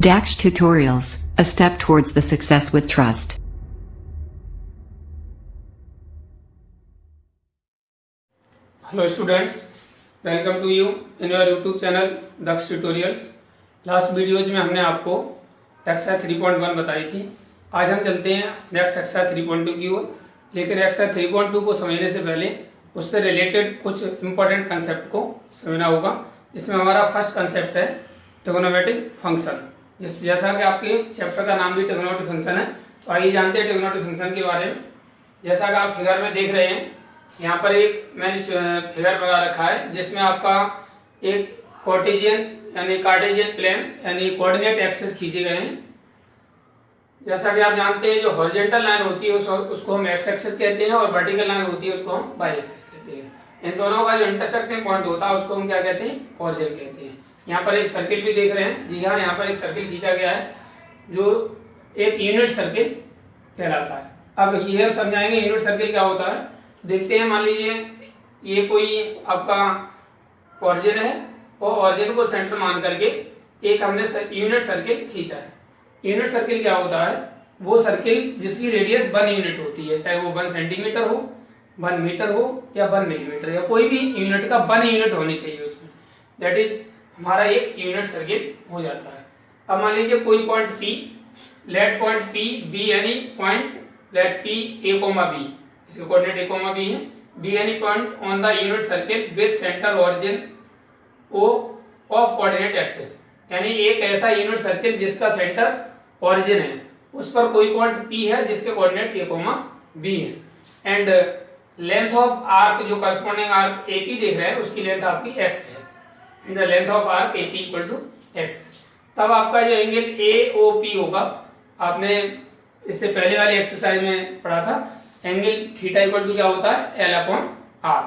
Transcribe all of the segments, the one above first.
Dax Tutorials, a step towards the success with trust. Hello students, welcome to you in your YouTube channel Dax Tutorials. Last videos में हमने आपको कक्षा 3.1 बताई थी। आज हम चलते हैं नेक्स्ट कक्षा 3.2 की ओर, लेकिन कक्षा 3.2 को समझने से पहले उससे रिलेटेड कुछ इंपॉर्टेंट कंसेप्ट को समझना होगा। इसमें हमारा फर्स्ट कंसेप्ट है ट्रिगोनोमेट्रिक फंक्शन। जैसा कि आपके चैप्टर का नाम भी ट्रिगोनोमेट्रिक फंक्शन है, तो आइए जानते हैं ट्रिगोनोमेट्रिक फंक्शन के बारे में। जैसा कि आप फिगर में देख रहे हैं, यहाँ पर एक मैंने फिगर बना रखा है जिसमें आपका एक कार्टेशियन यानी कार्टेशियन प्लेन यानी कोऑर्डिनेट एक्सिस खींचे गए हैं। जैसा कि आप जानते हैं, जो हॉरिजॉन्टल लाइन होती है उसको हम एक्स एक्सिस कहते हैं और वर्टिकल लाइन होती है उसको हम वाई एक्सिस कहते हैं। इन दोनों का जो इंटरसेक्टिंग पॉइंट होता है उसको हम क्या कहते हैं, ओरिजिन कहते हैं। यहाँ पर एक सर्किल भी देख रहे हैं, जी हाँ, यहाँ पर एक सर्किल खींचा गया है जो एक यूनिट सर्किल कहलाता है। अब ये हम समझाएंगे यूनिट सर्किल क्या होता है। देखते हैं, मान लीजिए ये कोई आपका ओरिजिन है और ओरिजिन को सेंटर मान करके एक हमने यूनिट सर्किल खींचा है। यूनिट सर्किल क्या होता है, वो सर्किल जिसकी रेडियस 1 यूनिट होती है, चाहे वो 1 सेंटीमीटर हो, 1 मीटर हो या 1 मिलीमीटर, या कोई भी यूनिट का 1 यूनिट होनी चाहिए उसमें। दैट इज हमारा एक यूनिट सर्किल हो जाता है। अब मान लीजिए कोई point P, let point P B यानी point let P A, B, इसके कोऑर्डिनेट A, B है। B यानी point on the unit circle with centre origin O of coordinate axis, यानी एक ऐसा यूनिट सर्किल जिसका सेंटर ओरिजिन है, उस पर कोई पॉइंट P है जिसके कोऑर्डिनेट A, B है। एंड लेंथ ऑफ आर्क, जो करस्पॉन्डिंग आर्क AP देख रहे हैं, उसकी लेंथ आपकी x है। In the length of arc AP equal to x। तब आपका जो एंगल AOP होगा, आपने इससे पहले वाली एक्सरसाइज में पढ़ा था, एंगल थीटा इक्वल टू क्या होता है, L/R।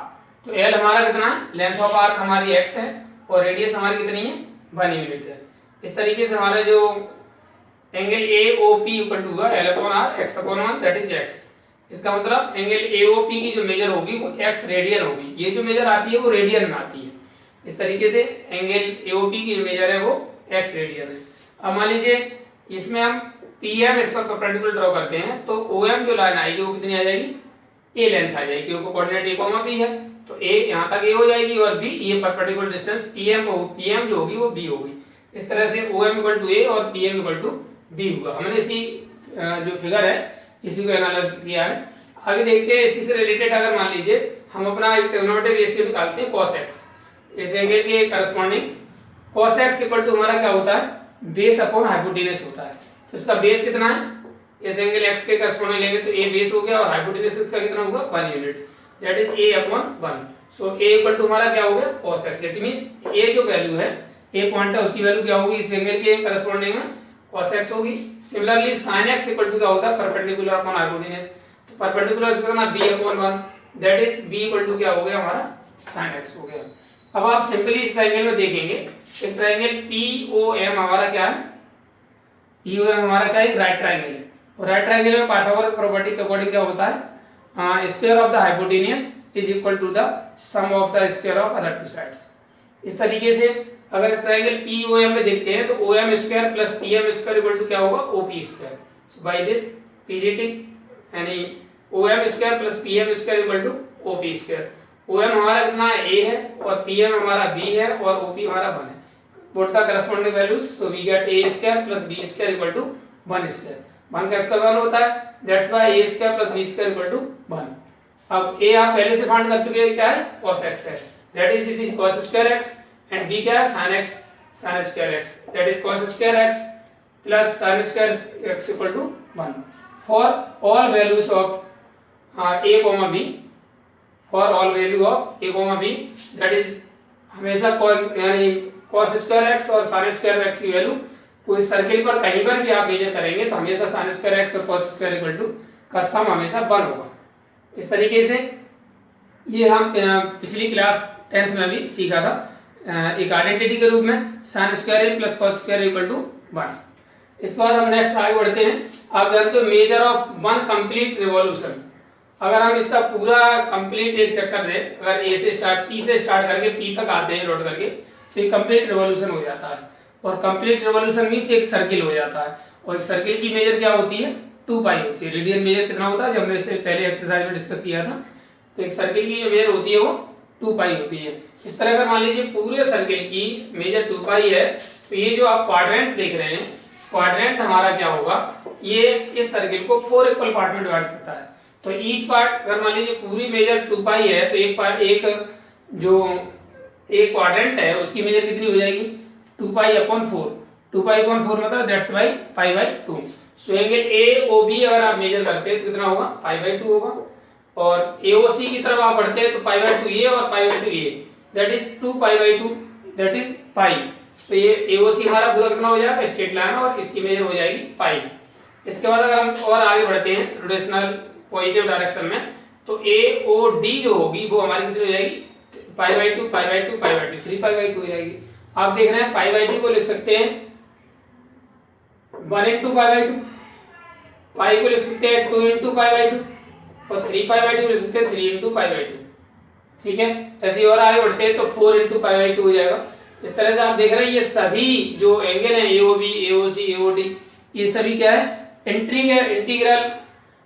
तो L हमारा कितना है, लेंथ ऑफ आर्क हमारी x है और रेडियस हमारी कितनी है, 1 यूनिट है। इस तरीके से हमारा जो एंगल AOP इक्वल टू होगा L/R x/1, that is x। इसका मतलब एंगल AOP की जो मेजर होगी वो x रेडियन होगी। ये जो मेजर आती है वो रेडियन में आती है। इस तरीके से एंगल AOP की जो मेजर है वो x रेडियन है। अब मान लीजिए इसमें हम PM इस पर परपेंडिकुलर ड्रॉ करते हैं, तो OM जो लाइन आएगी वो कितनी आ जाएगी, A लेंथ आ जाएगी, क्योंकि कोऑर्डिनेट A, B है, तो A यहाँ तक A हो जाएगी और B, ये परपेंडिकुलर डिस्टेंस PM जो होगी वो B होगी। इस तरह से OM इक्वल टू A और PM इक्वल टू B होगा। हमने इसी जो फिगर है इसी को एनालाइज किया है। आगे देखते हैं, इसी से रिलेटेड अगर मान लीजिए हम अपना एक ट्रिगोनोमेट्रिक रेशियो निकालते हैं cos x, इस एंगल के corresponding cos x equal to हमारा क्या होता है, बेस अपॉन हाइपोटेनस होता है। तो इसका बेस कितना है, इस एंगल x के करस्पॉन्डिंग लेंगे तो a बेस हो गया और हाइपोटेनस इसका कितना होगा, 1 unit, that is a/1। So a equal to हमारा क्या हो गया, cos x। It means a जो वैल्यू है, a पॉइंट है, उसकी वैल्यू क्या होगी, इस एंगल के करस्पॉन्डिंग में cos x होगी। Similarly sin x equal to क्या होता है, परपेंडिकुलर अपॉन हाइपोटेनस। तो परपेंडिकुलर इसका कितना, b/1, that is b equal to क्या हो गया हमारा, sin x हो गया। अब आप सिंपली इस ट्रायंगल में देखेंगे, एक ट्रायंगल POM हमारा क्या है, POM हमारा क्या है, राइट ट्रायंगल है। और राइट ट्रायंगल में पाइथागोरस प्रॉपर्टी के अकॉर्डिंग क्या होता है, square of the hypotenuse is equal to the sum of the square of other two sides. इस तरीके से अगर इस ट्रायंगल POM में देखते हैं तो OM square plus PM square equal to क्या होगा, OP square. So by this PGT यानी OM square plus PM square equal to OP square. OM हमारा कितना है, A है, और PM हमारा B है और OP हमारा 1 है। बोथ का corresponding values, so we get A square plus B square equal to 1 square. 1 का स्क्वायर 1 होता है, that's why A square plus B square equal to 1। अब A आप पहले से फाइंड कर चुके हैं, क्या है, cos x है, that is it is cos square x, and B क्या है, sin x, sin square x, that is cos square x plus sin square x equal to 1 for all values of A, B, for all value of A, B, that is हमेशा यानी cos square x और sin square x की value कोई circle पर कहीं पर भी आप मेजर करेंगे तो हमेशा sin स्क्वायर x और cos स्क्वायर इक्वल टू का सम हमेशा 1 होगा। इस तरीके से ये हम पिछली क्लास 10th में भी सीखा था, एक आइडेंटिटी के रूप में sin square a plus cos square equal to 1। इसके बाद हम नेक्स्ट आगे बढ़ते हैं। आप जानते हो मेजर ऑफ 1 कंप्लीट रिवॉल्यूशन, अगर हम इसका पूरा कंप्लीट एक चक्कर दें, अगर P से स्टार्ट करके P तक आते हैं लौट करके, तो ये कंप्लीट रिवॉल्यूशन हो जाता है। और कंप्लीट रिवॉल्यूशन मीन्स एक सर्किल हो जाता है, और एक सर्किल की मेजर क्या होती है, 2 पाई होती है। रेडियन मेजर कितना होता है, जब हमने इससे पहले एक्सरसाइज में डिस्कस किया था, तो एक सर्किल की जो मेजर होती है वो 2 पाई होती है। इस तरह अगर मान लीजिए पूरे सर्किल की मेजर 2 पाई है, तो ये जो आप क्वाड्रेंट देख रहे हैं, क्वाड्रेंट हमारा क्या होगा, ये इस सर्किल को 4 इक्वल पार्ट में डिवाइड करता है। तो ईच पार्ट अगर मान लीजिए पूरी मेजर 2 पाई है, तो एक पार्ट जो एक क्वाड्रेंट है उसकी मेजर कितनी हो जाएगी, 2 पाई अपॉन 4। 2 पाई अपॉन 4 मतलब that's by pi by 2। So angle AOB अगर आप मेजर करते हैं तो कितना होगा, पाई बाई 2 होगा। और AOC की तरफ आप बढ़ते हैं तो पाई बाई 2 ये और पाई बाई 2 ये, that is 2 pi by 2, that is pi. तो ये AOC हमारा पूरा कितना हो जाएगा, स्ट्रेट लाइन, और इसकी मेजर हो जाएगी पाई। इसके बाद अगर हम और आगे बढ़ते हैं रोटेशनल पॉजिटिव डायरेक्शन में, तो AOD जो होगी वो हमारी कितनी हो जाएगी, पाई by 2 pi by 2 pi by 2, 3 pi by 2 हो जाएगी। आप देख रहे हैं पाई बाई 2 को लिख सकते हैं 1 इंटू पाई बाई 2, पाई को लिख सकते हैं 2 इंटू पाई बाई 2, और 3 पाई बाई 2 लिख सकते हैं 3 इंटू पाई बाई 2। ठीक है, ऐसे और आगे बढ़ते हैं तो 4 इंटू पाई बाई 2 हो जाएगा। इस तरह से आप देख रहे हैं ये सभी जो एंगल हैं AOB, AOC, AOD, ये सभी क्या है, integral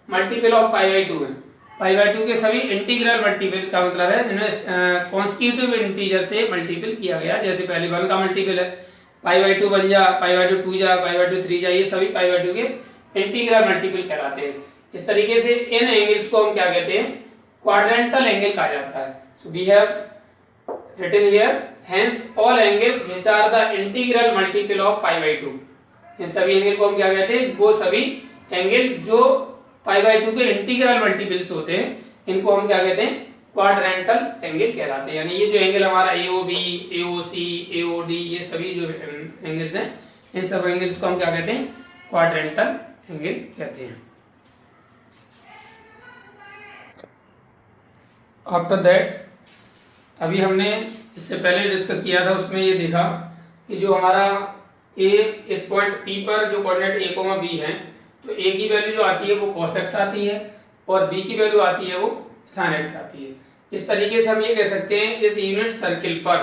multiple of pi by 2 है। पाई बाई 2 के सभी इंटीग्रल मल्टीपल का मतलब है जिन्हें कॉन्स्टिट्यूटिव इंटीजर से मल्टीपल किया गया। जैसे पहले 1 का मल्टीपल है, पाई बाई 2 बन जा, पाई बाई 2 2 जा, पाई बाई 2 3 जा, ये सभी पाई बाई 2 के इंटीग्रल मल्टीपल कहलाते हैं। इस तरीके से इन एंगल्स को हम क्या कहते हैं, क्वाड्रेंटल एंगल कहा जाता है। So we have written here hence all angles which are the integral multiple of pi by 2। इन सभी एंगल को हम क्या कहते हैं, वो सभी एंगल जो पाई बाई 2 के इंटीग्रल मल्टीपल्स होते हैं, इनको हम क्या कहते हैं, क्वाड्रेंटल एंगल कहलाते हैं। यानी ये जो एंगल हमारा AOB, AOC, AOD, ये सभी जो एंगल्स हैं, इन सब एंगल्स को हम क्या कहते हैं, क्वाड्रेंटल एंगल कहते हैं। आफ्टर दैट, अभी हमने इससे पहले डिस्कस किया था, उसमें ये देखा कि जो हमारा A इस पॉइंट P पर जो कोऑर्डिनेट A, B है, तो A की वैल्यू जो आती है वो cos x आती है, और B की वैल्यू आती है वो sin x आती है। इस तरीके से हम ये कह सकते हैं, इस यूनिट सर्किल पर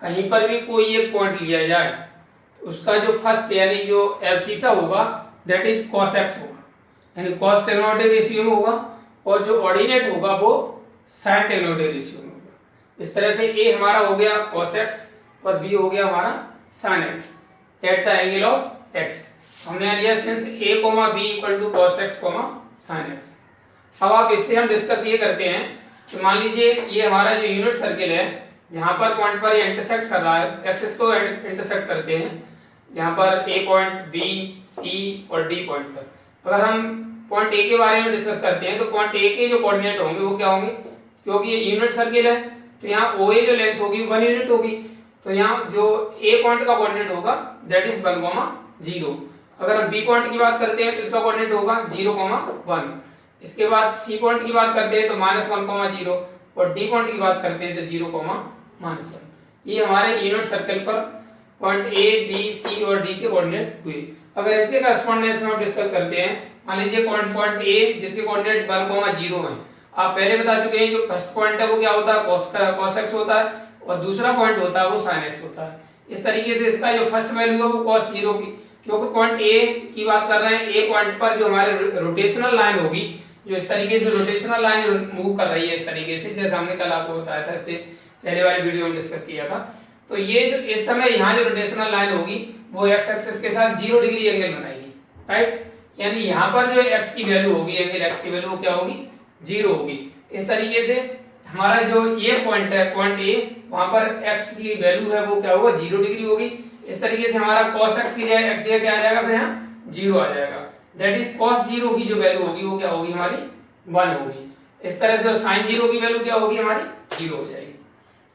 कहीं पर भी कोई एक पॉइंट लिया जाए, उसका जो फर्स्ट यानी जो एब्सिसा होगा दैट इज cos x होगा, यानी cos टेग्नोमेट्रिक रेशियो में होगा, और जो ऑर्डिनेट होगा वो sin टेग्नोमेट्रिक रेशियो में होगा। इस तरह से A हमारा हो गया cos x और B हो गया हमारा sin x at the angle of x। हमने लिया since A, B equal to cos x, sin x। अब आप इससे हम डिस्कस ये करते हैं कि मान लीजिए ये हमारा जो यूनिट सर्किल है, जहां पर पॉइंट पर ये इंटरसेक्ट कर रहा है, एक्सिस को इंटरसेक्ट करते हैं, जहां पर A पॉइंट, B, C और D पॉइंट पर। अगर हम पॉइंट A के बारे में डिस्कस करते हैं, तो पॉइंट A के जो कोऑर्डिनेट होंगे वो क्या होंगे, क्योंकि ये यूनिट सर्किल है तो यहाँ OA जो लेंथ होगी 1 यूनिट होगी, तो यहाँ जो A पॉइंट का कोऑर्डिनेट होगा दैट इज 1, 0। अगर हम B पॉइंट की बात करते हैं तो इसका कोऑर्डिनेट होगा 0, 1। इसके बाद C पॉइंट की बात करते हैं तो -1, 0, और D पॉइंट की बात करते हैं तो 0, -1। ये हमारे यूनिट सर्कल पर पॉइंट A, B, C और D के कोऑर्डिनेट हुए। अगर इसके करस्पॉन्डेंस में हम डिस्कस करते हैं, मान लीजिए पॉइंट A जिसके कोऑर्डिनेट 1, 0 है, आप पहले बता चुके हैं जो फर्स्ट पॉइंट है वो क्या होता है, cos x होता है, और दूसरा पॉइंट होता है वो sin x होता है। इस तरीके से इसका जो फर्स्ट वैल्यू है वो cos 0 की, क्योंकि पॉइंट A की बात कर रहे हैं, A पॉइंट पर जो हमारे रोटेशनल लाइन होगी, जो इस तरीके से रोटेशनल लाइन मूव कर रही है इस तरीके से, जैसे हमने कल आपको बताया था, इससे पहले वाले वीडियो में डिस्कस किया था। तो ये जो इस समय यहाँ जो रोटेशनल लाइन होगी वो x एक्सिस के साथ 0 डिग्री एंगल बनाएगी, राइट। यानी यहाँ पर जो x की वैल्यू होगी, एंगल x की वैल्यू वो क्या होगी, 0 होगी। इस तरीके से हमारा जो ये पॉइंट है, पॉइंट A, वहां पर x की वैल्यू है वो क्या होगा, 0 डिग्री होगी। इस तरीके से हमारा cos x की जगह x क्या आ जाएगा, फिर यहाँ 0 आ जाएगा, दैट इज cos 0 की जो वैल्यू होगी वो क्या होगी, हमारी 1 होगी। इस तरह से sin 0 की वैल्यू क्या होगी, हमारी 0 हो जाएगी।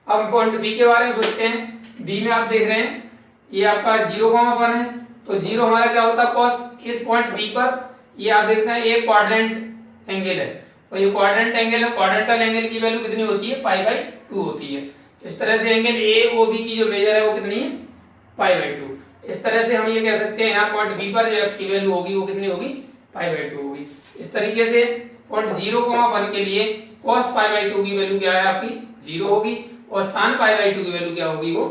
अब पॉइंट B के बारे में सोचते हैं। B में आप देख रहे हैं ये आपका 0, 1 है, तो 0 हमारा क्या होता है cos। इस पॉइंट B पर ये आप देखते हैं एक क्वाड्रेंट एंगल है, और ये क्वाड्रेंट एंगल है, क्वाड्रेंटल एंगल की वैल्यू कितनी होती है, पाई बाई 2 होती है। तो इस तरह से एंगल AOB की जो मेजर है वो कितनी है, पाई बाई 2। इस तरह से हम ये कह सकते हैं यहाँ पॉइंट B पर जो x की वैल्यू होगी वो कितनी होगी, पाई बाई 2 होगी। इस तरीके से पॉइंट 0, 1 के लिए cos पाई बाई 2 की वैल्यू क्या है आपकी, 0 होगी, और sin पाई बाई 2 की वैल्यू क्या होगी, वो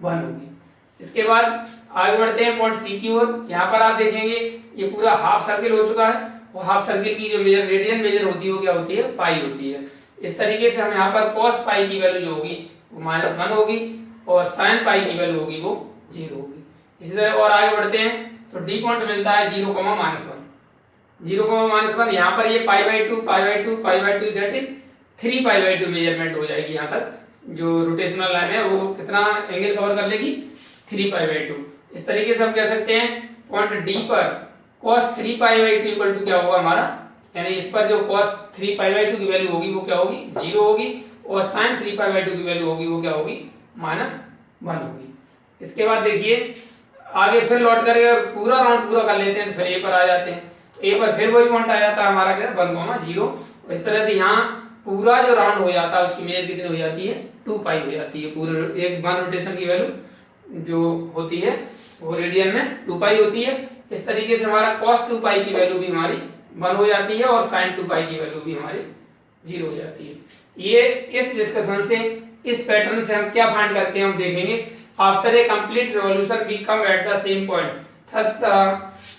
1 होगी। इसके बाद आगे बढ़ते हैं पॉइंट सी की ओर। यहाँ पर आप देखेंगे ये पूरा हाफ सर्किल हो चुका है, और हाफ सर्किल की जो मेजर रेडियन मेजर होती है वो क्या होती है, पाई होती है। इस तरीके से हम यहाँ पर कॉस पाई की वैल्यू जो होगी वो -1 होगी, और साइन पाई की वैल्यू होगी वो 0 होगी। इसी तरह और आगे बढ़ते हैं तो डी पॉइंट मिलता है 0, -1। 0, -1 यहाँ पर ये π/2 π/2 π/2 दैट इज 3π/2 मेजरमेंट हो जाएगी। यहाँ तक जो रोटेशनल लाइन है वो कितना एंगल कवर कर लेगी, 3π/2। इस तरीके से हम कह सकते हैं पॉइंट डी पर cos 3π/2 इक्वल टू क्या होगा हमारा, यानी इस पर जो cos 3π/2 की वैल्यू होगी वो क्या होगी, 0 होगी, और sin 3π/2 की वैल्यू होगी वो क्या होगी, -1 होगी। इसके बाद देखिए आगे फिर लौट कर अगर पूरा राउंड पूरा कर लेते हैं तो फिर ए पर आ जाते हैं। ए पर फिर वही पॉइंट आ जाता है हमारा क्या, 1,0। और इस तरह से यहाँ पूरा जो राउंड हो जाता है उसकी मेजर कितनी हो जाती है, 2π हो जाती है। पूरे एक वन रोटेशन की वैल्यू जो होती है वो रेडियन में 2π होती है। इस तरीके से हमारा cos 2π की वैल्यू भी हमारी 1 हो जाती है, और sin 2π की वैल्यू भी हमारी 0 हो जाती है। ये इस डिस्कशन से, इस पैटर्न से हम क्या फाइंड करते हैं हम देखेंगे। After a complete revolution we come at the same point, thus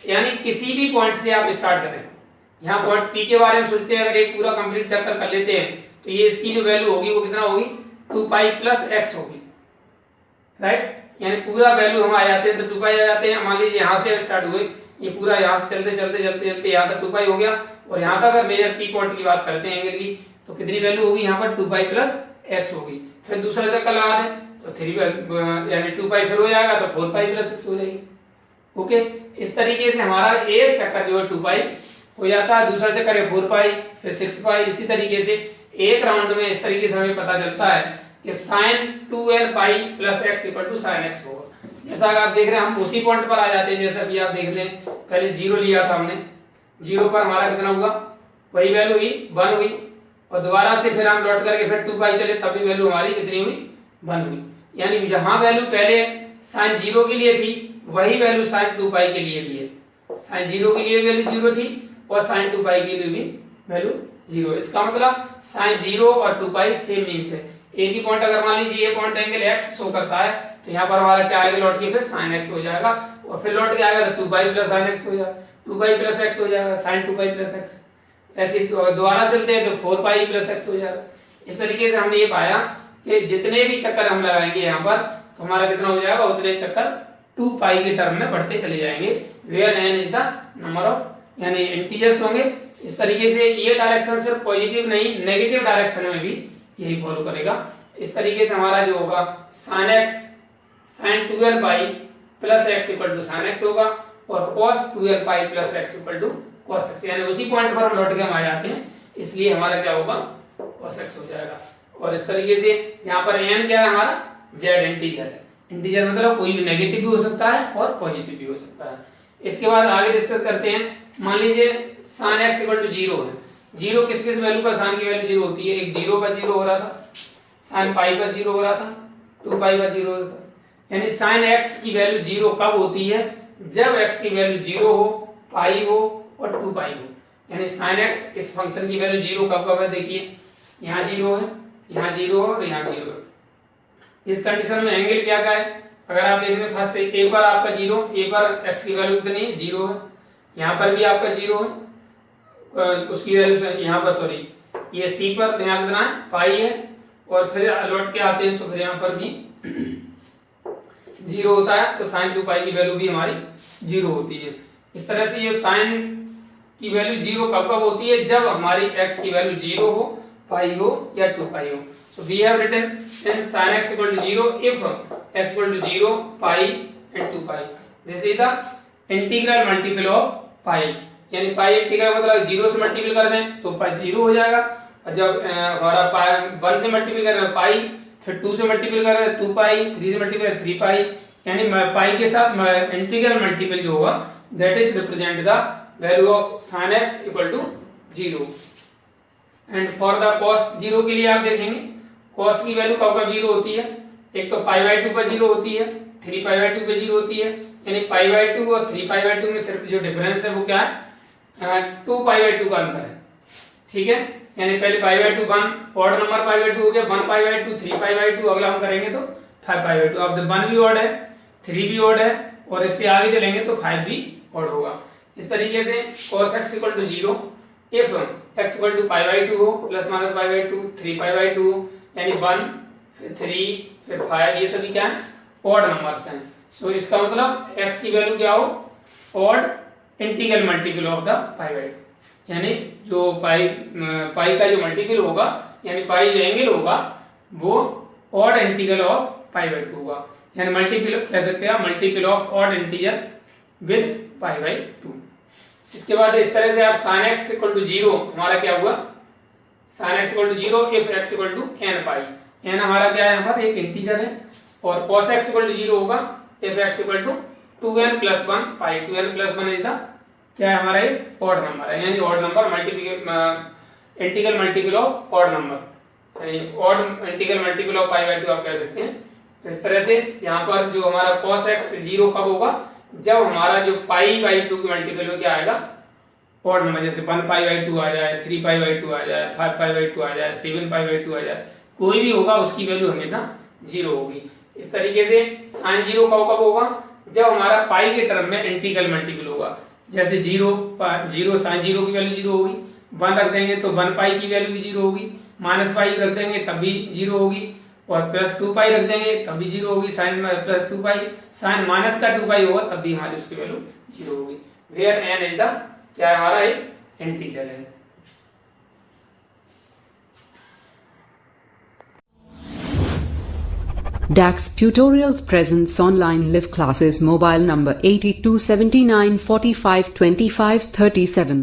यानी किसी भी पॉइंट से आप स्टार्ट करें। यहाँ पॉइंट पी के बारे में सोचते हैं, अगर एक पूरा कंप्लीट चक्कर कर लेते हैं तो ये इसकी जो वैल्यू होगी वो कितना होगी, 2π + x होगी, राइट। यानी पूरा वैल्यू हम आ जाते हैं तो 2π आ जाते हैं। मान लीजिए यहाँ से स्टार्ट हुए, ये पूरा यहाँ से चलते चलते चलते चलते यहाँ तक 2π हो गया, और यहाँ तक अगर मेजर पी पॉइंट की बात करते हैं एंगल की तो कितनी वैल्यू होगी यहाँ पर, 2π + x होगी। फिर दूसरा चक्कर लगा दें तो 3 यानी 2π फिर हो जाएगा तो 4π + 6 हो जाएगी। ओके, इस तरीके से हमारा एक चक्कर जो है 2π हो जाता है, दूसरा चक्कर है 4π, फिर 6π। इसी तरीके से एक राउंड में इस तरीके से हमें पता चलता है कि sin 2nπ + x = sin x होगा। जैसा कि आप देख रहे हैं हम उसी पॉइंट पर आ जाते हैं, जैसा कि आप देख रहे हैं पहले 0 लिया था हमने, 0 पर हमारा कितना हुआ, वही वैल्यू हुई 1 हुई, और दोबारा से फिर हम लौट करके फिर 2π चले तब भी वैल्यू हमारी कितनी हुई, 1 हुई। यानी जहां वैल्यू पहले sin 0 के लिए थी वही वैल्यू sin 2π के लिए भी है। sin 0 के लिए वैल्यू 0 थी और sin 2π के लिए भी वैल्यू 0। इसका मतलब sin 0 और 2π सेम मीन्स है। एक ही पॉइंट अगर मान लीजिए ये पॉइंट एंगल x शो करता है तो यहाँ पर हमारा क्या आएगा, लौट के फिर sin x हो जाएगा, और फिर लौट के आएगा तो 2π + sin x हो जाएगा, 2π + x हो जाएगा, sin 2π + x। ऐसे दोबारा चलते हैं तो 4π + x हो जाएगा। इस तरीके से हमने ये पाया कि जितने भी चक्कर हम लगाएंगे यहाँ पर तो हमारा कितना हो जाएगा, उतने चक्कर 2π के टर्म में बढ़ते चले जाएंगे, where n is the number of यानी इंटीजर्स होंगे। इस तरीके से ये डायरेक्शन सिर्फ पॉजिटिव नहीं, नेगेटिव डायरेक्शन में भी यही फॉलो करेगा। इस तरीके से हमारा जो होगा sin x sin 2nπ + x = sin x होगा, और cos 2nπ + x = cos x, यानी उसी पॉइंट पर हम लौट के हम आ जाते हैं, इसलिए हमारा क्या होगा, cos x हो जाएगा। और इस तरीके से यहाँ पर n क्या है हमारा, z इंटीजर है। इंटीजर मतलब कोई भी नेगेटिव भी हो सकता है और पॉजिटिव भी हो सकता है। इसके बाद आगे डिस्कस करते हैं। मान लीजिए sin x = 0 है, 0 किस किस वैल्यू पर sin की वैल्यू 0 होती है, एक 0 पर 0 हो रहा था, sin π पर 0 हो रहा था, 2π पर 0 हो रहा था। यानी sin x की वैल्यू 0 कब होती है, जब x की वैल्यू 0 हो, पाई हो और 2π हो। यानी sin x इस फंक्शन की वैल्यू 0 कब है, देखिए यहाँ 0 है, यहाँ 0 है और यहाँ 0 है। इस कंडीशन में एंगल क्या है, अगर आप देख रहे हैं फर्स्ट ए पर आपका 0, ए पर x की वैल्यू कितनी है, 0 है, यहाँ पर भी आपका 0 है, उसकी वैल्यू यहाँ पर सॉरी ये सी पर यहाँ कितना है, पाई है, और फिर लौट के आते हैं तो फिर यहाँ पर भी 0 होता है, तो sin 2π की वैल्यू भी हमारी 0 होती है। इस तरह से ये sin की वैल्यू 0 कब कब होती है, जब हमारी x की वैल्यू 0 हो, पाई हो या 2π हो। So we have written since sin x = 0 if x = 0, pi and 2π. This is the integral multiple of pi. यानी pi इंटीग्रल मतलब 0 से मल्टीपल कर दें तो pi 0 हो जाएगा, और जब हमारा pi 1 से मल्टीपल कर रहे हैं pi, फिर 2 से मल्टीपल कर रहे हैं 2π, 3 से मल्टीपल 3π, यानी pi के साथ इंटीग्रल मल्टीपल जो होगा that is represent the value of sin x = 0. And for the cos 0 के लिए आप देखेंगे cos की वैल्यू कब कब 0 होती है, एक तो π/2 पर 0 होती है, 3π/2 पे 0 होती है। यानी π/2 और 3π/2 में सिर्फ जो डिफरेंस है वो क्या है, 2π/2 का अंतर है, ठीक है। यानी पहले π/2 1 ऑड नंबर π/2 हो गया, 1π/2, 3π/2, अगला हम करेंगे तो 5π/2। अब 1 भी ऑड है, 3 भी ऑड है और इसके आगे चलेंगे तो 5 भी ऑड होगा। इस तरीके से cos x equal to 0 if x equal to pi by 2 हो plus minus pi by 2 3 pi by 2 यानी 1 फिर 3 फिर 5 ये सभी क्या है ऑड नंबर्स हैं। सो इसका मतलब x की वैल्यू क्या हो odd integral multiple of the pi by 2 यानी जो पाई का जो मल्टीपल होगा यानी पाई जो एंगल होगा वो odd integral of pi by 2 होगा यानी मल्टीपल कह सकते हैं multiple of odd integer with pi by 2। इसके बाद इस तरह से आप sin x इक्वल टू 0 हमारा क्या हुआ sin x equal to 0 if x equal to n pi n हमारा क्या है यहाँ पर एक इंटीजर है और cos x इक्वल टू 0 होगा if x equal to 2n plus 1 pi 2n plus 1 is the क्या है हमारा एक ऑड नंबर है यानी odd number integral multiple of odd number यानी odd integral multiple of pi by 2 आप कह सकते हैं। तो इस तरह से यहाँ पर जो हमारा cos x 0 कब होगा जब हमारा जो पाई बाई 2 की मल्टीपल में क्या आएगा ऑड नंबर जैसे 1 पाई बाई 2 आ जाए 3 पाई बाई 2 आ जाए 5 पाई बाई 2 आ जाए 7 पाई बाई 2 आ जाए कोई भी होगा उसकी वैल्यू हमेशा 0 होगी। इस तरीके से sin 0 कब होगा जब हमारा पाई के टर्म में इंटीग्रल मल्टीपल होगा जैसे 0 sin 0 की वैल्यू 0 होगी 1 रख देंगे तो 1 पाई की वैल्यू भी 0 होगी माइनस पाई रख देंगे तब भी 0 होगी और प्लस 2 पाई रख देंगे तब भी 0 होगी sine plus 2 pi sine minus का 2 पाई होगा तब भी हमारी उसकी वैल्यू 0 होगी वेयर n इज द क्या है हमारा एक इंटीजर है। DAX Tutorials presents online live classes mobile number 8279452537।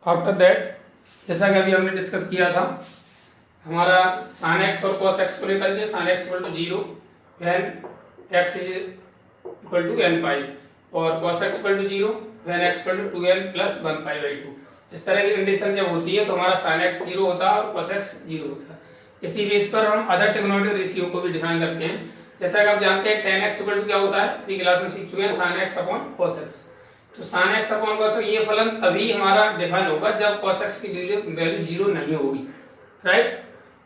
After that जैसा कि अभी हमने डिस्कस किया था हमारा sin x और cos x को लेकर के sin x equal to 0 when x is equal to n pi और cos x equal to 0 when x equal to 2n plus 1 pi by 2। इस तरह की कंडीशन जब होती है तो हमारा sin x 0 होता है और cos x 0 होता है। इसी बेस पर हम अदर ट्रिग्नोमेट्रिक रेशियो को भी डिफाइन करते हैं जैसा कि आप जानते हैं tan x इक्वल टू क्या होता है पिछली क्लास में सीख चुके हैं sin x upon cos x। तो sin x upon cos x ये फलन तभी हमारा डिफाइन होगा जब cos x की वैल्यू 0 नहीं होगी राइट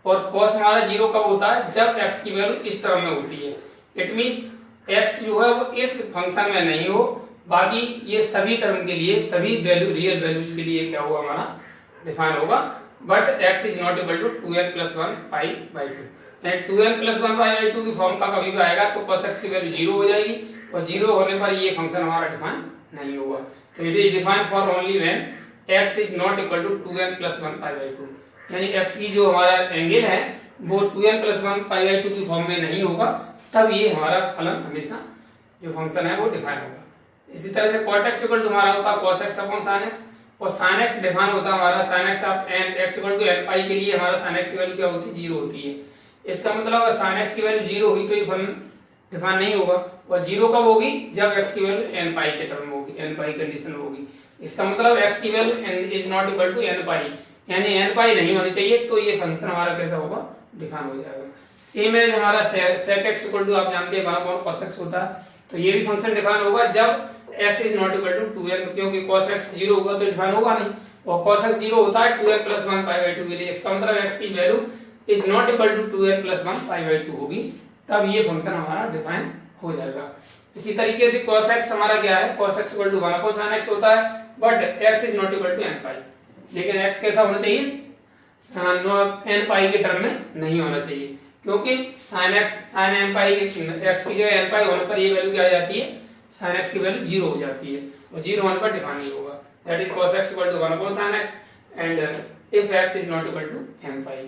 और cos हमारा 0 कब होता है जब x की वैल्यू इस टर्म में होती है। इट मींस x जो है वो इस फंक्शन में नहीं हो बाकी ये सभी टर्म के लिए सभी वैल्यू रियल वैल्यूज के लिए क्या होगा हमारा डिफाइन होगा but x is not equal to 2n plus 1 pi by 2 यानी 2n प्लस 1 पाई बाई 2 की फॉर्म का कभी भी आएगा तो cos x की वैल्यू 0 हो जाएगी और 0 होने पर ये फंक्शन हमारा डिफाइन नहीं होगा। तो it is define for only when x is not equal to 2n plus 1 pi by 2 यानी x की जो हमारा एंगल है वो 2n प्लस 1 पाई बाई 2 की फॉर्म में नहीं होगा तब ये हमारा फलन हमेशा जो फंक्शन है वो डिफाइन होगा। इसी तरह से cot x इक्वल टू हमारा होता है cos x upon sin x और sin x डिफाइन होता है हमारा sin x of n x equal to n pi के लिए हमारा sin x की वैल्यू क्या होती है 0 होती है। इसका मतलब अगर sin x की वैल्यू 0 हुई तो ये फलन डिफाइन नहीं होगा और 0 कब होगी जब x की वैल्यू n पाई के टर्म में होगी n पाई कंडीशन में होगी। इसका मतलब x की value n is not equal to n pi यानी n पाई नहीं होनी चाहिए तो ये फंक्शन हमारा कैसा होगा डिफाइन हो जाएगा। सेम एज हमारा sec x इक्वल टू आप जानते हैं 1 अपॉन cos x होता है तो ये भी फंक्शन डिफाइन होगा जब x is not equal to 2n क्योंकि cos x 0 होगा तो डिफाइन होगा नहीं और cos x 0 होता है 2n प्लस 1 पाई बाई 2 के लिए। इसका मतलब x की value is not equal to 2n plus 1 pi by 2 होगी तब ये फंक्शन हमारा डिफाइन हो जाएगा। इसी तरीके से cos x हमारा क्या है cos x equal to 1 upon sin x होता है but x is not equal to n pi लेकिन x कैसा होना चाहिए n पाई के टर्म में नहीं होना चाहिए क्योंकि sin n पाई x की जगह n पाई होने पर ये वैल्यू क्या आ जाती है sin x की वैल्यू 0 हो जाती है और 0 होने पर डिफाइन नहीं होगा that is cos x equal to 1 upon sin x and if x is not equal to n pi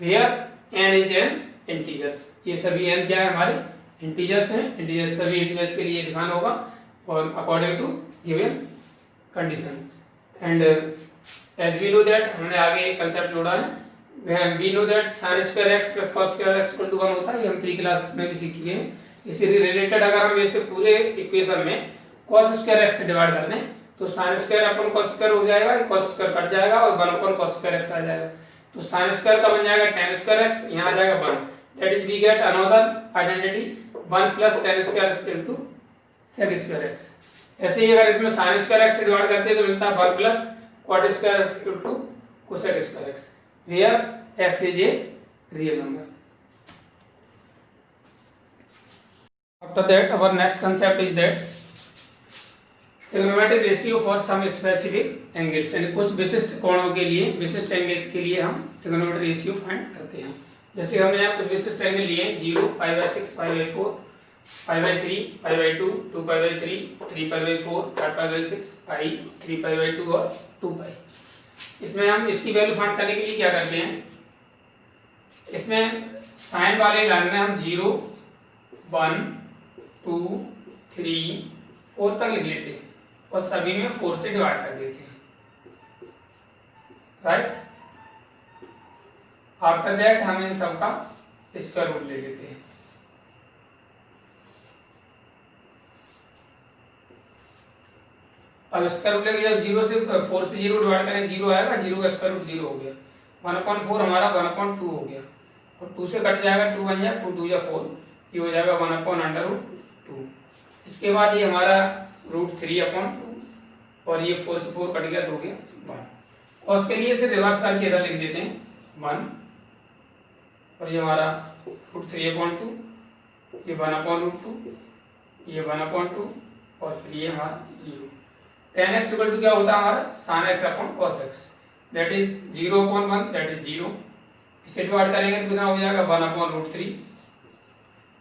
where n is an integers. ये सभी n क्या है हमारे इंटीजर्स हैं इंटीजर्स सभी इंटीजर्स के लिए डिफाइन होगा और according to given conditions and as we know that हमने आगे एक कांसेप्ट जोड़ा है we know that sin square x plus cos square x equal to 1 होता है ये हम प्री क्लास में भी सीख चुके हैं। इससे रिलेटेड अगर हम इसे पूरे इक्वेशन में cos स्क्वायर x से डिवाइड कर दें तो sin square upon cos square हो जाएगा cos स्क्वायर कट जाएगा और 1 अपन cos स्क्वायर x आ जाएगा तो sin स्क्वायर का बन जाएगा tan स्क्वायर x यहाँ आ जाएगा 1 that is we get another identity 1 plus tan square equal to sec square x। ऐसे ही अगर इसमें sin स्क्वायर x से डिवाइड करते हैं तो मिलता है 1 plus cot square equal to cosec square x where x is a real number. After that, our next concept is that trigonometric ratio for some specific angles, यानी कुछ विशिष्ट कोणों के लिए, विशिष्ट एंगल्स के लिए हम trigonometric रेशियो फाइंड करते हैं। जैसे हमने यहाँ कुछ विशिष्ट एंगल लिए 0, π/6, π/4, π/3, π/2, 2π/3, 3π/4, 5π/6, π, 3π/2 और 2π। इसमें हम इसकी वैल्यू फाइंड करने के लिए क्या करते हैं, इसमें साइन वाले लाइन में हम 0, 1, 2, 3, 4 तक लिख लेते हैं और सभी में 4 से डिवाइड कर देते हैं, राइट। आफ्टर दैट हम इन सब का स्क्वायर रूट ले लेते हैं। अब स्क्वायर रूट लेके जब 0 से 4 से 0 डिवाइड करें 0 आएगा, 0 का स्क्वायर रूट 0 हो गया, 1/4 हमारा 1/2 हो गया और 2 से कट जाएगा, 2 बन जाएगा, 2 2 या 4, ये हो जाएगा 1/√2। इसके बाद ये हमारा √3/2 और ये 4 से 4 कट गया तो हो गया 1। और उसके लिए इसे रिवर्स करके इधर लिख देते हैं 1 और ये हमारा √3/2, ये 1/√2, ये 1/2 और फिर ये हमारा 0। tan x इक्वल टू क्या होता है हमारा sin x/cos x, that is 0/1, that is 0। इसे डिवाइड करेंगे तो कितना हो जाएगा 1/√3,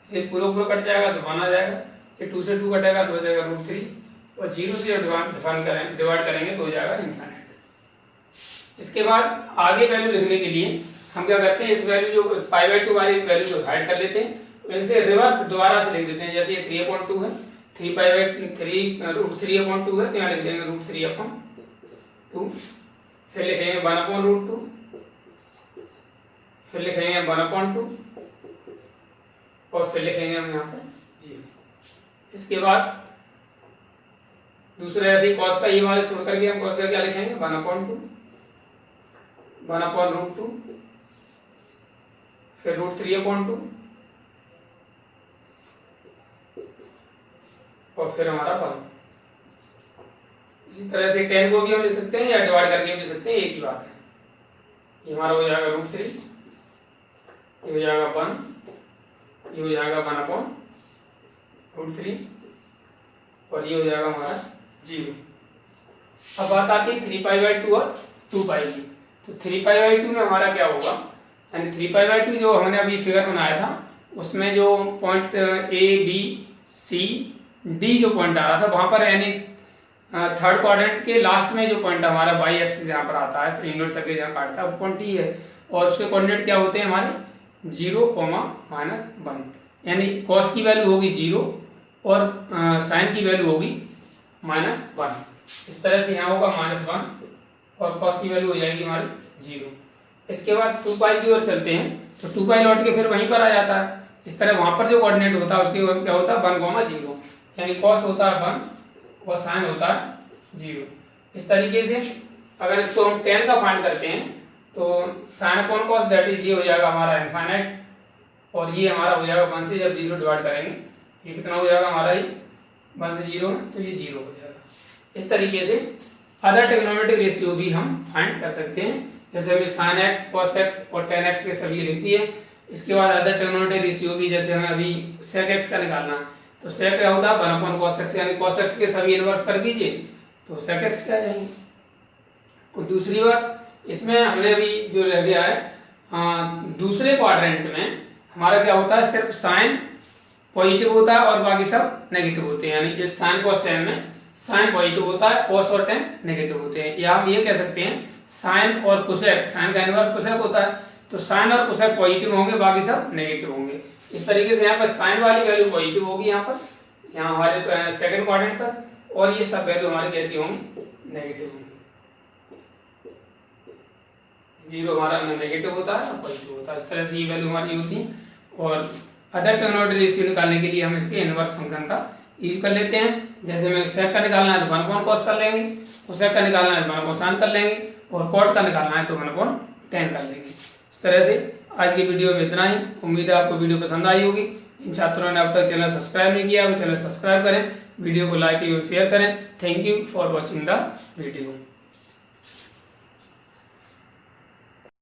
इसे पूरा कट जाएगा तो 1 आ जाएगा, फिर 2 से 2 कटेगा तो हो जाएगा √3 और 0 से डिवाइड करेंगे तो हो जाएगा इनफाइनाइट। इसके बाद आगे वैल्यू लिखने के लिए हम क्या करते हैं, इस वैल्यू जो π/2 वाली वैल्यू को हाइड कर लेते हैं, इनसे रिवर्स दोबारा से लिख देते हैं। जैसे ये 3/2 है, 3π/3 √3/2 है तो यहाँ लिख देंगे √3/2, फिर लिखेंगे 1/√2, फिर लिखेंगे 1/2 और फिर लिखेंगे हम यहाँ पर 0। इसके बाद दूसरे ऐसे ही cos का ये वाले छोड़ करके हम cos का क्या लिखेंगे 1/2, 1/√2, फिर √3/2 और फिर हमारा 1। इसी तरह से tan को भी हम लिख सकते हैं या डिवाइड करके भी लिख सकते हैं, एक ही बात है। ये हमारा हो जाएगा √3, ये हो जाएगा 1, ये हो जाएगा 1/√3 और ये हो जाएगा हमारा 0। अब बात आती है 3π/2 और 2π की। तो 3π/2 में हमारा क्या होगा, यानी 3π/2 जो हमने अभी फिगर बनाया था उसमें जो point A, B, C, D जो पॉइंट आ रहा था वहां पर, यानी थर्ड क्वाड्रेंट के लास्ट में जो पॉइंट हमारा y एक्सिस जहाँ पर आता है, यूनिट सर्कल जहाँ काटता है वो पॉइंट D है और उसके कोऑर्डिनेट क्या होते हैं हमारे 0, -1, यानी cos की वैल्यू होगी 0 और sin की वैल्यू होगी -1। इस तरह से यहाँ होगा -1 और cos की वैल्यू हो जाएगी हमारी 0। इसके बाद 2π की ओर चलते हैं तो 2π लौट के फिर वहीं पर आ जाता है। इस तरह वहां पर जो कोऑर्डिनेट होता है उसके क्या होता है 1, 0, यानी cos होता है 1 और sin होता है 0। इस तरीके से अगर इसको हम tan का फाइंड करते हैं तो sin/cos दैट इज ये हो जाएगा हमारा इनफाइनाइट और ये हमारा हो जाएगा 1 से जब 0 डिवाइड करेंगे ये कितना हो जाएगा हमारा, ये 1 से 0 तो ये 0 हो जाएगा। इस तरीके से अदर ट्रिग्नोमेट्रिक रेशियो भी हम फाइंड कर सकते हैं, जैसे हमें sin x, cos x और tan x के सभी लिख दिए। इसके बाद अदर ट्रिग्नोमेट्रिक रेशियो भी, जैसे हमें अभी sec x का निकालना है तो sec क्या होता है 1/cos x, यानी cos x के सभी इनवर्स कर दीजिए तो sec x क्या आ जाएंगे। और दूसरी बात इसमें हमने अभी जो रह गया है दूसरे क्वाड्रेंट में हमारा क्या होता है, सिर्फ साइन पॉजिटिव होता है और बाकी सब नेगेटिव होते हैं, यानी इस साइन cos tan में साइन पॉजिटिव होता है, cos और tan नेगेटिव होते हैं। या हम ये कह सकते हैं साइन और कोसेक, साइन का इनवर्स कोसेक होता है तो साइन और कोसेक पॉजिटिव होंगे, बाकी सब नेगेटिव होंगे। इस तरीके से यहाँ पर साइन वाली वैल्यू पॉजिटिव होगी यहाँ पर, यहाँ हमारे सेकंड क्वाड्रेंट पर, और ये सब वैल्यू हमारी कैसी होंगी, नेगेटिव होंगी। 0 हमारा नेगेटिव होता है और पॉजिटिव होता है, इस तरह से ये वैल्यू हमारी होती है। और अदर ट्रिग्नोमेट्रिक रेशियो निकालने के लिए हम इसके इनवर्स फंक्शन का यूज कर लेते हैं। जैसे हमें सेक का निकालना है तो 1/cos कर लेंगे, कोसेक का निकालना है तो 1/sin कर लेंगे और कॉट का निकालना है तो 1/tan कर लेंगे। इस तरह से आज की वीडियो में इतना ही। उम्मीद है आपको वीडियो पसंद आई होगी। जिन छात्रों ने अब तक चैनल सब्सक्राइब नहीं किया वो चैनल सब्सक्राइब करें, वीडियो को लाइक और शेयर करें। Thank you for watching the video.